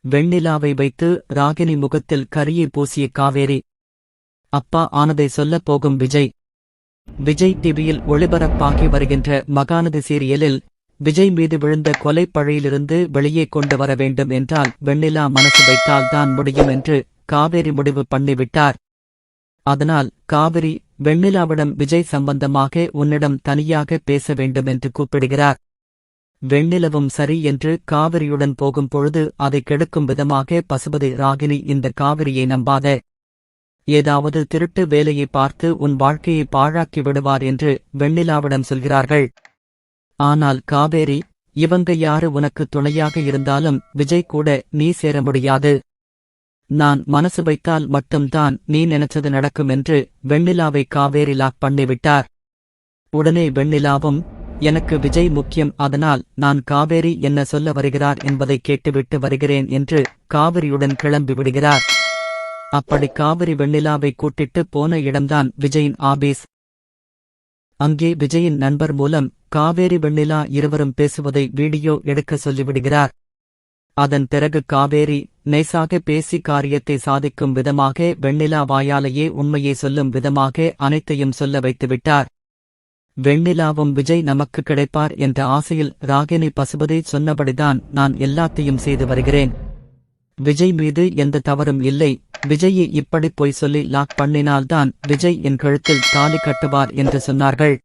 வெண்ணிலாவை வைத்து ராகினி முகத்தில் கரியை பூசிய காவேரி. அப்பா ஆனதை சொல்லப் போகும் விஜய். விஜய் டிவியில் ஒளிபரப்பாகி வருகின்ற மகாநதி சீரியலில் விஜய் மீது விழுந்த கொலைப் பழியிலிருந்து வெளியே கொண்டு வர வேண்டும் என்றால் வெண்ணிலா மனசு வைத்தால்தான் முடியும் என்று காவேரி முடிவு பண்ணிவிட்டார். அதனால் காவிரி வெண்ணிலாவிடம் விஜய் சம்பந்தமாக உன்னிடம் தனியாக பேச வேண்டும் என்று கூப்பிடுகிறார். வெண்ணிலவும் சரி என்று காவிரியுடன் போகும் பொழுது அதை கெடுக்கும் விதமாக பசுபதி ராகினி இந்த காவிரியை நம்பாத, ஏதாவது திருட்டு வேலையை பார்த்து உன் வாழ்க்கையை பாழாக்கி விடுவார் என்று வெண்ணிலாவிடம் சொல்கிறார்கள். ஆனால் காவேரி, இவங்க யாரு உனக்கு துணையாக இருந்தாலும் விஜய் கூட நீ சேர முடியாது. நான் மனசு வைத்தால் மட்டும்தான் நீ நினைச்சது நடக்கும் என்று வெண்ணிலாவை காவேரி லாக் பண்ணிவிட்டார். உடனே வெண்ணிலாவும், எனக்கு விஜய் முக்கியம், அதனால் நான் காவேரி என்ன சொல்ல வருகிறார் என்பதை கேட்டுவிட்டு வருகிறேன் என்று காவிரியுடன் கிளம்பி விடுகிறார். அப்படி காவிரி வெண்ணிலாவை கூட்டிட்டு போன இடம்தான் விஜயின் ஆபீஸ். அங்கே விஜயின் நண்பர் மூலம் காவேரி வெண்ணிலா இருவரும் பேசுவதை வீடியோ எடுக்க சொல்லிவிடுகிறார். அதன் பிறகு காவேரி நைசாக பேசி காரியத்தை சாதிக்கும் விதமாக வெண்ணிலா வாயாலேயே உண்மையை சொல்லும் விதமாக அனைத்தையும் சொல்ல வைத்துவிட்டார். வெண்ணிலாவும் விஜய் நமக்கு கிடைப்பார் என்ற ஆசையில் ராகினி பசுபதி சொன்னபடிதான் நான் எல்லாத்தையும் செய்து வருகிறேன். விஜய் மீது எந்த தவறும் இல்லை. விஜயை இப்படி பொய் சொல்லி லாக் பண்ணினால்தான் விஜய் என் கழுத்தில் தாலி கட்டுவார் என்று சொன்னார்கள்.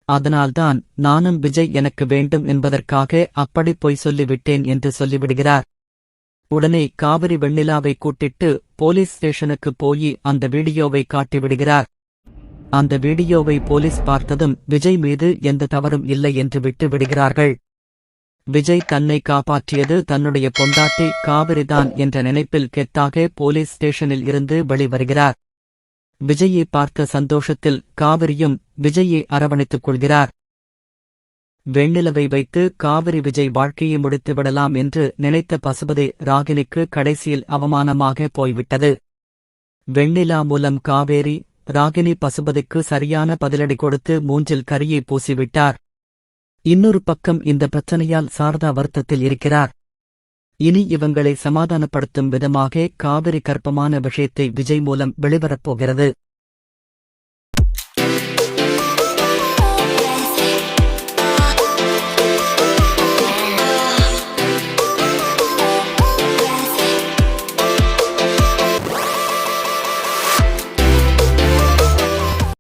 அதனால்தான் நானும் விஜய் எனக்கு வேண்டும் என்பதற்காக அப்படி பொய் சொல்லிவிட்டேன் என்று சொல்லிவிடுகிறார். உடனே காவிரி வெண்ணிலாவை கூட்டிட்டு போலீஸ் ஸ்டேஷனுக்கு போய் அந்த வீடியோவை காட்டிவிடுகிறார். அந்த வீடியோவை போலீஸ் பார்த்ததும் விஜய் மீது எந்த தவறும் இல்லை என்று விட்டு விடுகிறார்கள். விஜய் தன்னை காப்பாற்றியது தன்னுடைய பொண்டாட்டி காவிரிதான் என்ற நினைப்பில் கெத்தாக போலீஸ் ஸ்டேஷனில் இருந்து வெளிவருகிறார். விஜயை பார்த்த சந்தோஷத்தில் காவிரியும் விஜயை அரவணைத்துக் கொள்கிறார். வெண்ணிலவை வைத்து காவிரி விஜய் வாழ்க்கையை முடித்துவிடலாம் என்று நினைத்த பசுபதி ராகினிக்கு கடைசியில் அவமானமாக போய்விட்டது. வெண்ணிலா மூலம் காவேரி ராகினி பசுபதிக்கு சரியான பதிலடி கொடுத்து மூஞ்சில் கரியை பூசிவிட்டார். இன்னொரு பக்கம் இந்த பிரச்சனையால் சாரதா வருத்தத்தில் இருக்கிறார். இனி இவங்களை சமாதானப்படுத்தும் விதமாக காவிரி கர்ப்பமான விஷயத்தை விஜய் மூலம் வெளிவரப்போகிறது.